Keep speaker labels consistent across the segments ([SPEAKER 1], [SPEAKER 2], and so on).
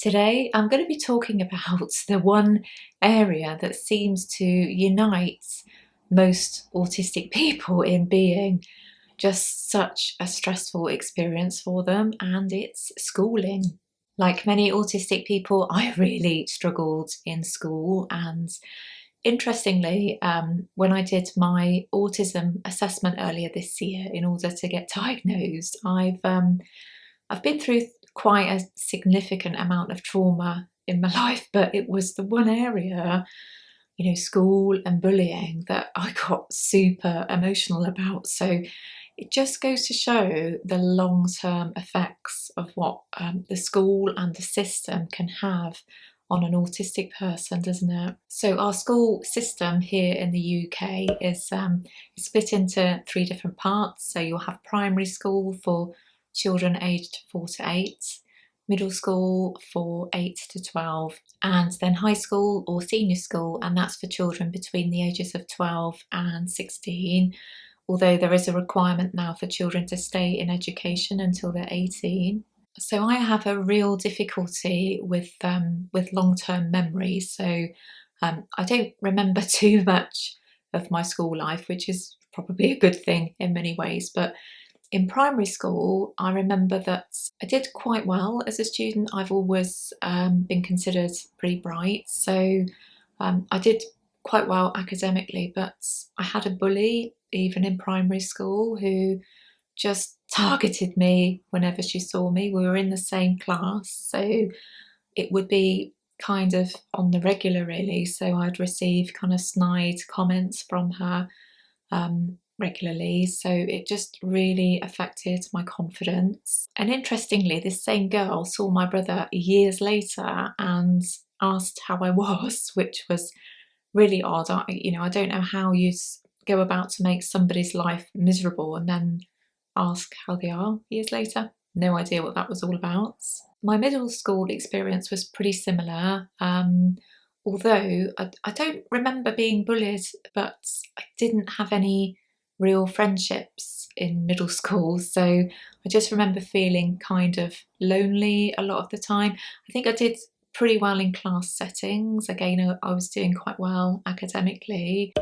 [SPEAKER 1] Today, I'm going to be talking about the one area that seems to unite most autistic people in being just such a stressful experience for them, and it's schooling. Like many autistic people, I really struggled in school, and interestingly, when I did my autism assessment earlier this year in order to get diagnosed, I've been through quite a significant amount of trauma in my life, but it was the one area, school and bullying, that I got super emotional about. So it just goes to show the long-term effects of what the school and the system can have on an autistic person, doesn't it? So our school system here in the UK is split into three different parts. So you'll have primary school for children aged 4 to 8, middle school for 8 to 12, and then high school or senior school, and that's for children between the ages of 12 and 16, although there is a requirement now for children to stay in education until they're 18. So I have a real difficulty with long-term memory, so I don't remember too much of my school life, which is probably a good thing in many ways, but in primary school, I remember that I did quite well as a student. I've always been considered pretty bright, so I did quite well academically, but I had a bully even in primary school who just targeted me whenever she saw me. We were in the same class, so it would be kind of on the regular really, so I'd receive kind of snide comments from her regularly, so it just really affected my confidence. And interestingly, this same girl saw my brother years later and asked how I was, which was really odd. I don't know how you go about to make somebody's life miserable and then ask how they are years later. No idea what that was all about. My middle school experience was pretty similar. Although I don't remember being bullied, but I didn't have any real friendships in middle school, so I just remember feeling kind of lonely a lot of the time. I think I did pretty well in class settings. Again, I was doing quite well academically.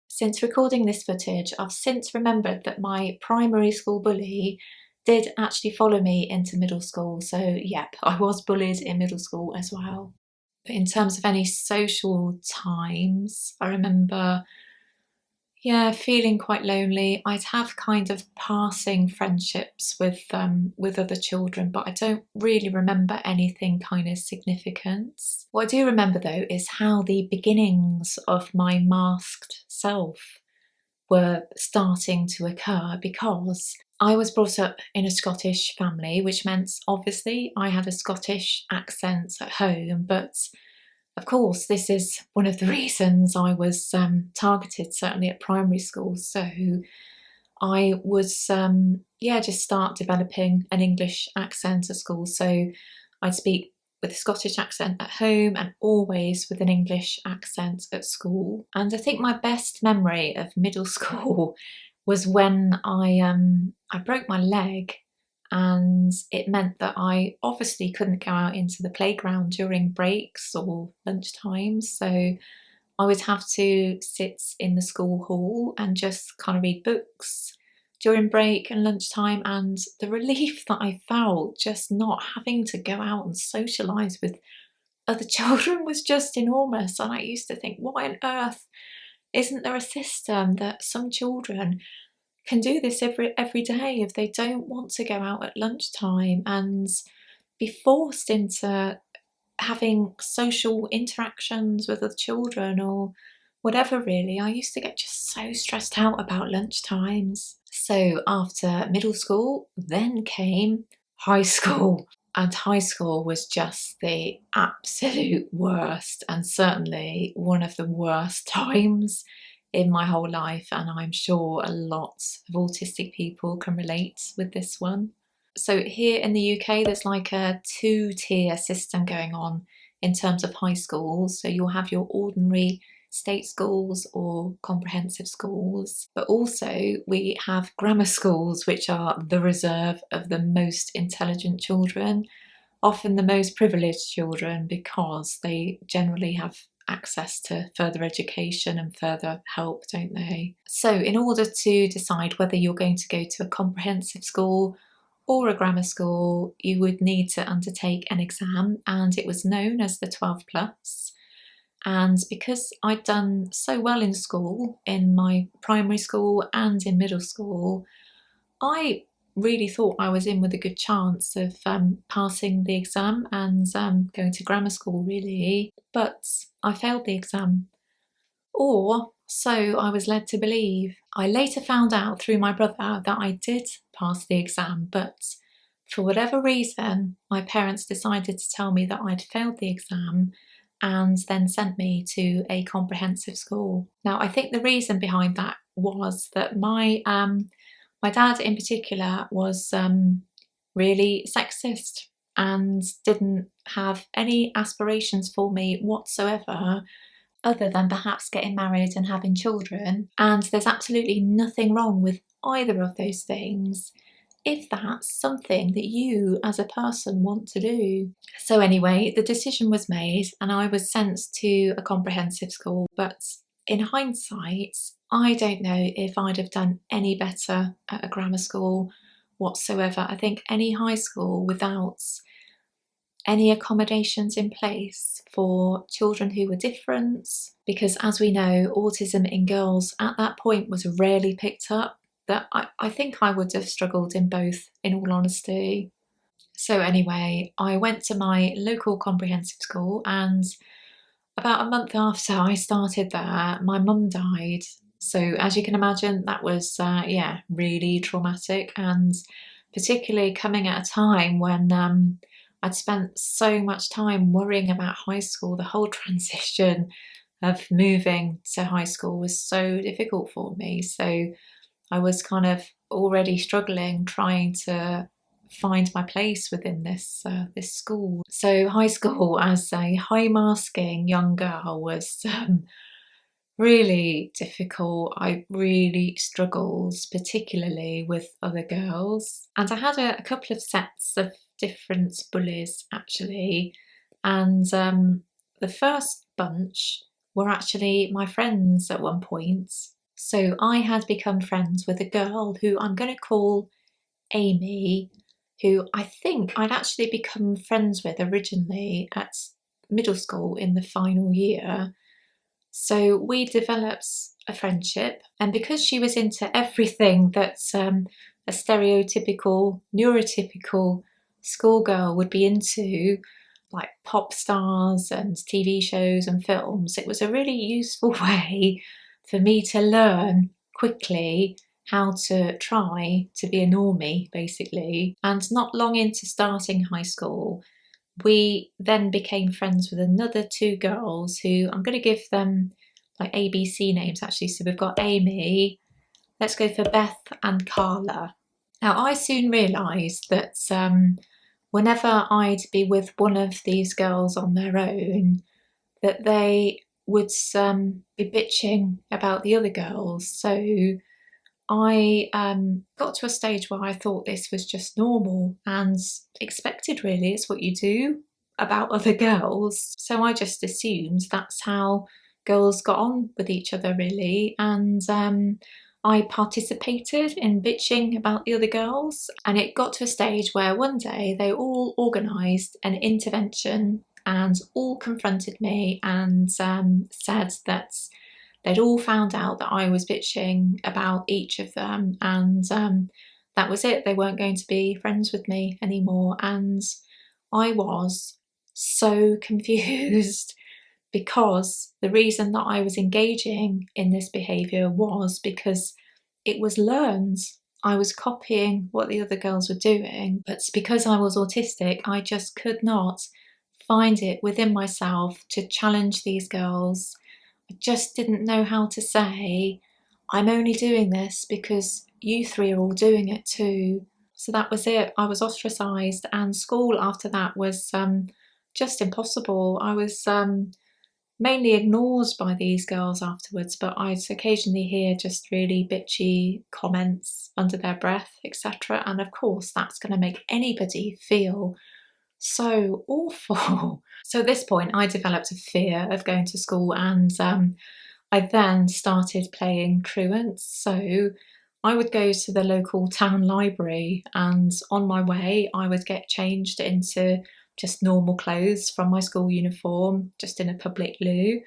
[SPEAKER 1] Since recording this footage, I've since remembered that my primary school bully did actually follow me into middle school, so yep, I was bullied in middle school as well. But in terms of any social times, I remember feeling quite lonely. I'd have kind of passing friendships with other children, but I don't really remember anything kind of significant. What I do remember though is how the beginnings of my masked self were starting to occur, because I was brought up in a Scottish family, which meant obviously I had a Scottish accent at home, but of course, this is one of the reasons I was targeted, certainly at primary school. So I was, just start developing an English accent at school. So I'd speak with a Scottish accent at home and always with an English accent at school. And I think my best memory of middle school was when I broke my leg, and it meant that I obviously couldn't go out into the playground during breaks or lunch times, so I would have to sit in the school hall and just kind of read books during break and lunchtime, and the relief that I felt just not having to go out and socialise with other children was just enormous. And I used to think, why on earth isn't there a system that some children can do this every day if they don't want to go out at lunchtime and be forced into having social interactions with other children or whatever really. I used to get just so stressed out about lunch times. So after middle school, then came high school. And high school was just the absolute worst, and certainly one of the worst times in my whole life, and I'm sure a lot of autistic people can relate with this one. So here in the UK, there's like a two-tier system going on in terms of high schools. So you'll have your ordinary state schools or comprehensive schools, but also we have grammar schools, which are the reserve of the most intelligent children. often the most privileged children because they generally have access to further education and further help, don't they? So in order to decide whether you're going to go to a comprehensive school or a grammar school, you would need to undertake an exam, and it was known as the 12 plus. And because I'd done so well in school, in my primary school and in middle school, I really thought I was in with a good chance of passing the exam and going to grammar school, really. But I failed the exam, or so I was led to believe. I later found out through my brother that I did pass the exam, but for whatever reason, my parents decided to tell me that I'd failed the exam and then sent me to a comprehensive school. Now, I think the reason behind that was that my dad in particular was really sexist and didn't have any aspirations for me whatsoever, other than perhaps getting married and having children. And there's absolutely nothing wrong with either of those things if that's something that you as a person want to do. So anyway, the decision was made and I was sent to a comprehensive school, but in hindsight, I don't know if I'd have done any better at a grammar school whatsoever. I think any high school without any accommodations in place for children who were different, because as we know, autism in girls at that point was rarely picked up, that I think I would have struggled in both, in all honesty. So anyway, I went to my local comprehensive school, and about a month after I started there, my mum died. So as you can imagine, that was, really traumatic, and particularly coming at a time when I'd spent so much time worrying about high school. The whole transition of moving to high school was so difficult for me. So I was kind of already struggling trying to find my place within this school. So high school as a high masking young girl was really difficult. I really struggled, particularly with other girls. And I had a couple of sets of different bullies actually. And the first bunch were actually my friends at one point. So I had become friends with a girl who I'm going to call Amy, who I think I'd actually become friends with originally at middle school in the final year. So we developed a friendship, and because she was into everything that a stereotypical, neurotypical schoolgirl would be into, like pop stars and TV shows and films, it was a really useful way for me to learn quickly how to try to be a normie, basically. And not long into starting high school, we then became friends with another two girls who I'm going to give them like ABC names actually. So we've got Amy, let's go for Beth and Carla. Now I soon realised that whenever I'd be with one of these girls on their own, that they would be bitching about the other girls. So I got to a stage where I thought this was just normal and expected, really. It's what you do about other girls. So I just assumed that's how girls got on with each other, really. And I participated in bitching about the other girls. And it got to a stage where one day they all organised an intervention and all confronted me and said that they'd all found out that I was bitching about each of them, and that was it. They weren't going to be friends with me anymore. And I was so confused because the reason that I was engaging in this behaviour was because it was learned. I was copying what the other girls were doing, but because I was autistic, I just could not find it within myself to challenge these girls. I just didn't know how to say, I'm only doing this because you three are all doing it too. So that was it. I was ostracised, and school after that was just impossible. I was mainly ignored by these girls afterwards, but I'd occasionally hear just really bitchy comments under their breath, etc. And of course, that's going to make anybody feel so awful. So at this point, I developed a fear of going to school, and I then started playing truant. So I would go to the local town library, and on my way, I would get changed into just normal clothes from my school uniform, just in a public loo,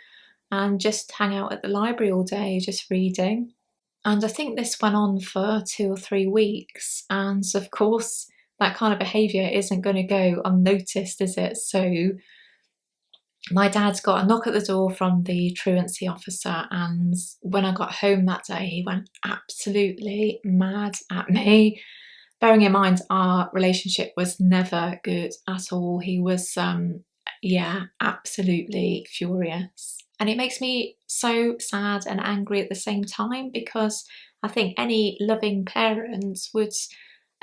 [SPEAKER 1] and just hang out at the library all day, just reading. And I think this went on for 2 or 3 weeks. And of course, that kind of behaviour isn't going to go unnoticed, is it? So my dad's got a knock at the door from the truancy officer, and when I got home that day, he went absolutely mad at me. Bearing in mind, our relationship was never good at all. He was, yeah, absolutely furious. And it makes me so sad and angry at the same time, because I think any loving parent would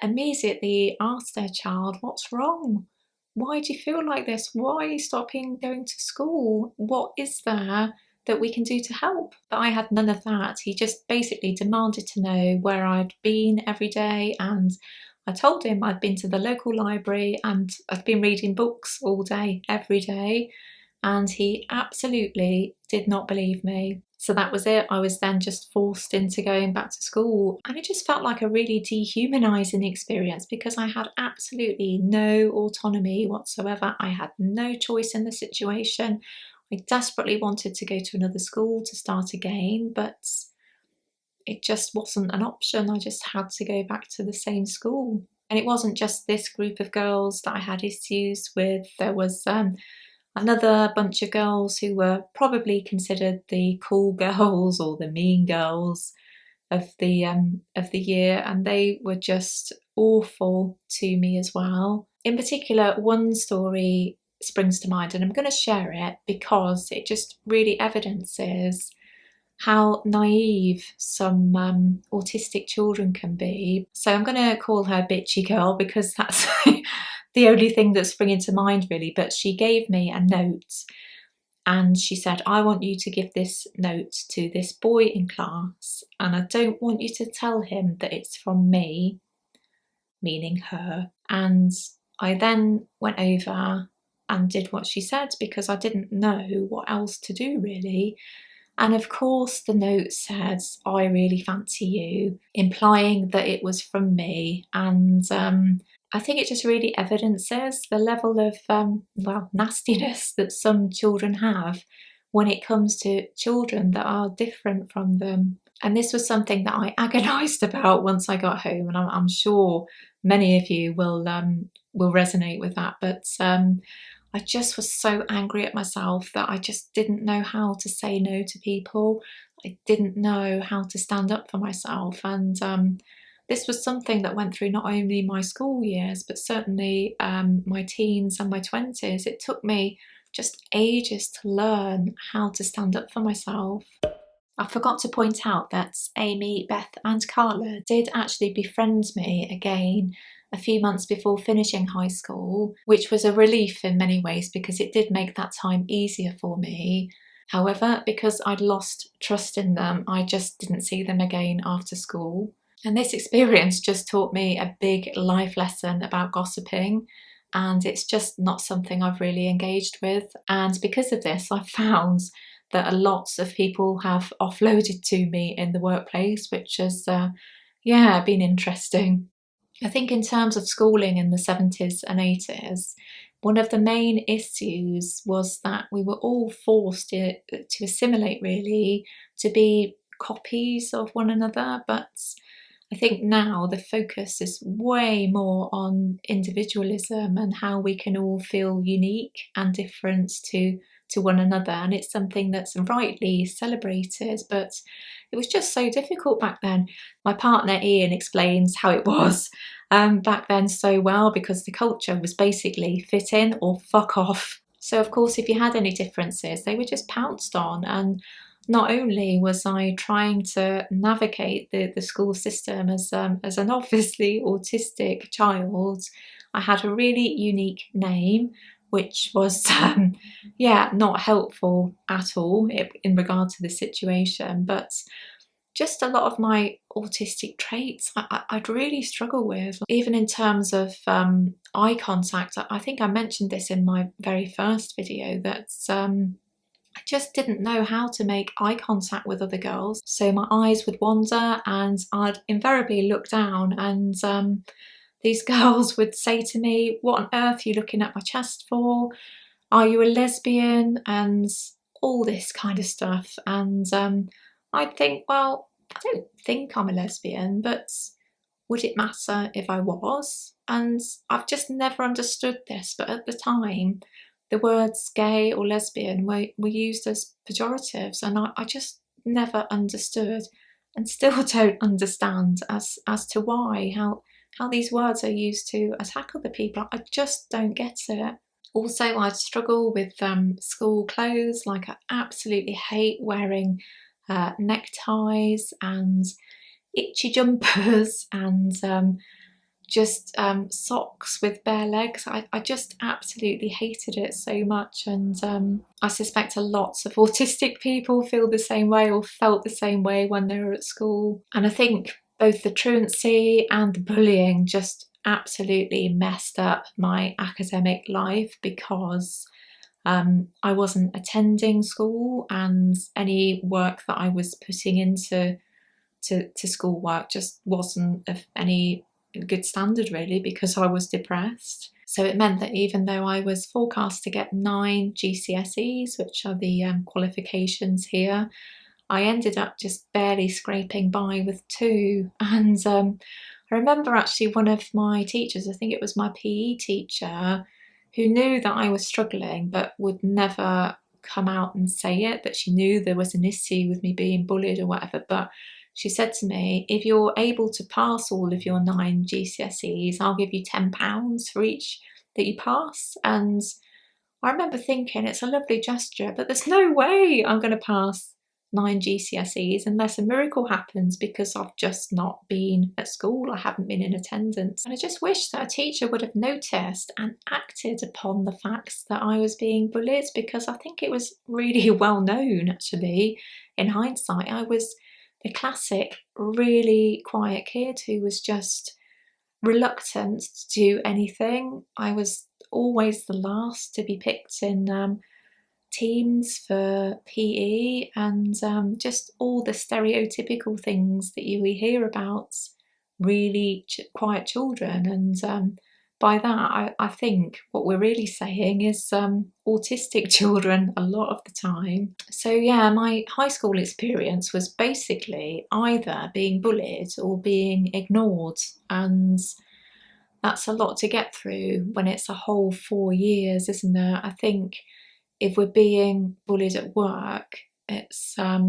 [SPEAKER 1] immediately ask their child, "What's wrong? Why do you feel like this? Why are you stopping going to school? What is there that we can do to help?" But I had none of that. He just basically demanded to know where I'd been every day, and I told him I'd been to the local library and I'd been reading books all day, every day, and he absolutely did not believe me. So that was it. I was then just forced into going back to school, and it just felt like a really dehumanising experience, because I had absolutely no autonomy whatsoever. I had no choice in the situation. I desperately wanted to go to another school to start again, but it just wasn't an option. I just had to go back to the same school. And it wasn't just this group of girls that I had issues with. There was another bunch of girls who were probably considered the cool girls or the mean girls of the year, and they were just awful to me as well. In particular, one story springs to mind, and I'm going to share it because it just really evidences how naive some autistic children can be. So I'm going to call her Bitchy Girl because that's the only thing that's springing to mind, really. But she gave me a note, and she said, "I want you to give this note to this boy in class, and I don't want you to tell him that it's from me," meaning her. And I then went over and did what she said, because I didn't know what else to do, really. And of course, the note said, "I really fancy you," implying that it was from me. And I think it just really evidences the level of, well, nastiness that some children have when it comes to children that are different from them. And this was something that I agonised about once I got home, and I'm sure many of you will resonate with that. But I just was so angry at myself that I just didn't know how to say no to people. I didn't know how to stand up for myself. And this was something that went through not only my school years, but certainly my teens and my 20s. It took me just ages to learn how to stand up for myself. I forgot to point out that Amy, Beth and Carla did actually befriend me again a few months before finishing high school, which was a relief in many ways because it did make that time easier for me. However, because I'd lost trust in them, I just didn't see them again after school. And this experience just taught me a big life lesson about gossiping, and it's just not something I've really engaged with. And because of this, I've found that a lot of people have offloaded to me in the workplace, which has, yeah, been interesting. I think in terms of schooling in the 70s and 80s, one of the main issues was that we were all forced to assimilate, really, to be copies of one another. But I think now the focus is way more on individualism and how we can all feel unique and different to one another, and it's something that's rightly celebrated, but it was just so difficult back then. My partner Ian explains how it was back then so well, because the culture was basically fit in or fuck off. So of course, if you had any differences, they were just pounced on. And not only was I trying to navigate the school system as an obviously autistic child, I had a really unique name, which was, yeah, not helpful at all in regard to the situation. But just a lot of my autistic traits I'd really struggle with, even in terms of eye contact. I think I mentioned this in my very first video, that I just didn't know how to make eye contact with other girls. So my eyes would wander and I'd invariably look down, and these girls would say to me, "What on earth are you looking at my chest for? Are you a lesbian?" and all this kind of stuff. And I'd think, well, I don't think I'm a lesbian, but would it matter if I was? And I've just never understood this, but at the time, the words gay or lesbian were used as pejoratives, and I just never understood, and still don't understand, as to why, how these words are used to attack other people. I just don't get it. Also, I struggle with school clothes. Like, I absolutely hate wearing neckties and itchy jumpers and just socks with bare legs. I just absolutely hated it so much, and I suspect a lot of autistic people feel the same way, or felt the same way when they were at school. And I think both the truancy and the bullying just absolutely messed up my academic life, because I wasn't attending school, and any work that I was putting into schoolwork just wasn't of any good standard, really, because I was depressed. So it meant that even though I was forecast to get 9 GCSEs, which are the qualifications here, I ended up just barely scraping by with 2. And I remember actually one of my teachers, I think it was my PE teacher, who knew that I was struggling but would never come out and say it, that she knew there was an issue with me being bullied or whatever. But she said to me, "If you're able to pass all of your 9 GCSEs, I'll give you £10 for each that you pass." And I remember thinking, it's a lovely gesture, but there's no way I'm going to pass 9 GCSEs unless a miracle happens, because I've just not been at school. I haven't been in attendance. And I just wish that a teacher would have noticed and acted upon the facts that I was being bullied, because I think it was really well known, actually, in hindsight. I was the classic really quiet kid who was just reluctant to do anything. I was always the last to be picked in teams for PE, and just all the stereotypical things that you hear about really quiet children. And by that, I think what we're really saying is autistic children a lot of the time. So yeah, my high school experience was basically either being bullied or being ignored, and that's a lot to get through when it's a whole 4 years, isn't it? I think if we're being bullied at work, it's I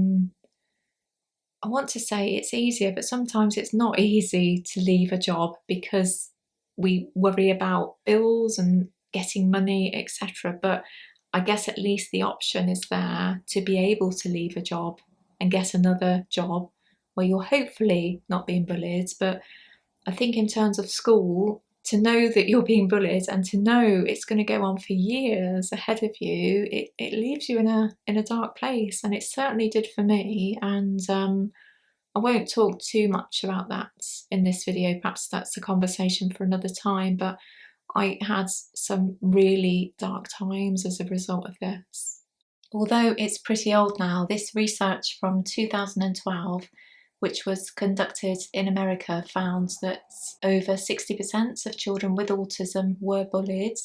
[SPEAKER 1] want to say it's easier, but sometimes it's not easy to leave a job, because we worry about bills and getting money, etc. But I guess at least the option is there to be able to leave a job and get another job where you're hopefully not being bullied. But I think in terms of school, to know that you're being bullied and to know it's going to go on for years ahead of you, it leaves you in a dark place, and it certainly did for me. And I won't talk too much about that in this video, perhaps that's a conversation for another time, but I had some really dark times as a result of this. Although it's pretty old now, this research from 2012, which was conducted in America, found that over 60% of children with autism were bullied.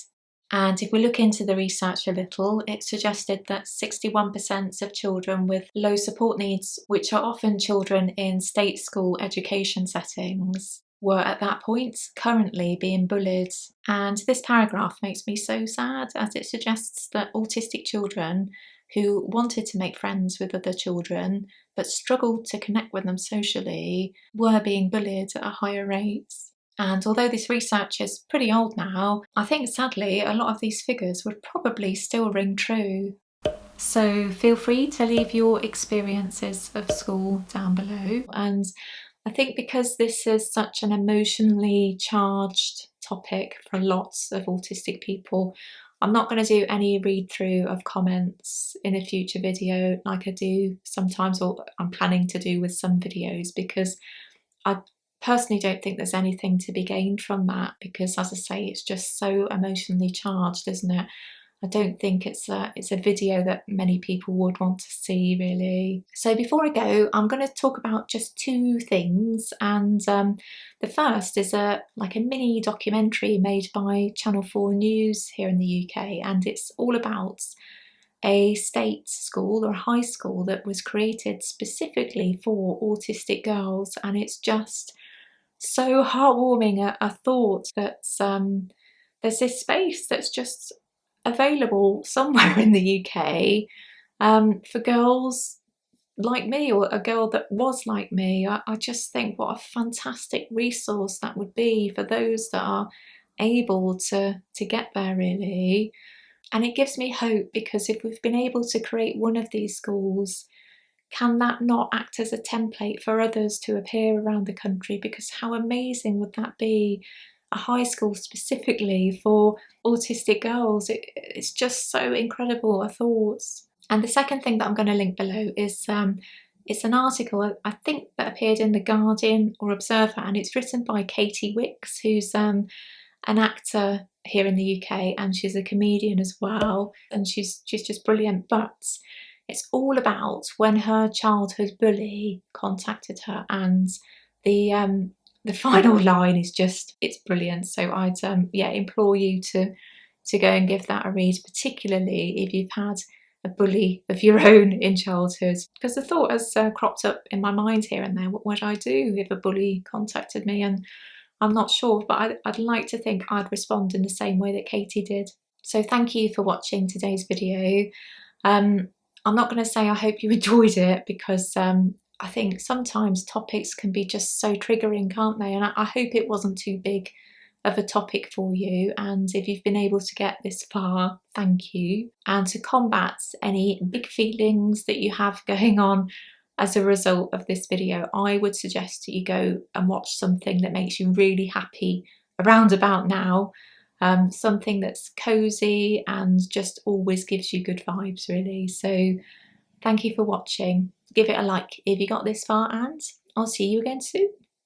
[SPEAKER 1] And if we look into the research a little, it suggested that 61% of children with low support needs, which are often children in state school education settings, were at that point currently being bullied. And this paragraph makes me so sad, as it suggests that autistic children who wanted to make friends with other children but struggled to connect with them socially were being bullied at a higher rate. And although this research is pretty old now, I think sadly a lot of these figures would probably still ring true. So feel free to leave your experiences of school down below. And I think because this is such an emotionally charged topic for lots of autistic people, I'm not going to do any read through of comments in a future video like I do sometimes, or I'm planning to do with some videos, because I personally don't think there's anything to be gained from that, because as I say, it's just so emotionally charged, isn't it? I don't think it's a video that many people would want to see, really. So before I go, I'm going to talk about just two things, and the first is like a mini documentary made by Channel 4 News here in the UK, and it's all about a state school or a high school that was created specifically for autistic girls, and it's just so heartwarming, a thought that there's this space that's just available somewhere in the UK for girls like me, or a girl that was like me. I just think what a fantastic resource that would be for those that are able to get there, really. And it gives me hope, because if we've been able to create one of these schools, can that not act as a template for others to appear around the country? Because how amazing would that be? A high school specifically for autistic girls. It's just so incredible a thought. And the second thing that I'm going to link below is it's an article, I think, that appeared in The Guardian or Observer, and it's written by Katie Wicks, who's an actor here in the UK, and she's a comedian as well, and she's just brilliant. But it's all about when her childhood bully contacted her, and the final line is just, it's brilliant. So I'd implore you to go and give that a read, particularly if you've had a bully of your own in childhood, because the thought has cropped up in my mind here and there, what would I do if a bully contacted me? And I'm not sure, but I'd like to think I'd respond in the same way that Katie did. So thank you for watching today's video. I'm not going to say I hope you enjoyed it, because I think sometimes topics can be just so triggering, can't they? And I hope it wasn't too big of a topic for you, and if you've been able to get this far, thank you. And to combat any big feelings that you have going on as a result of this video, I would suggest that you go and watch something that makes you really happy around about now, something that's cozy and just always gives you good vibes, really. So thank you for watching. Give it a like if you got this far, and I'll see you again soon.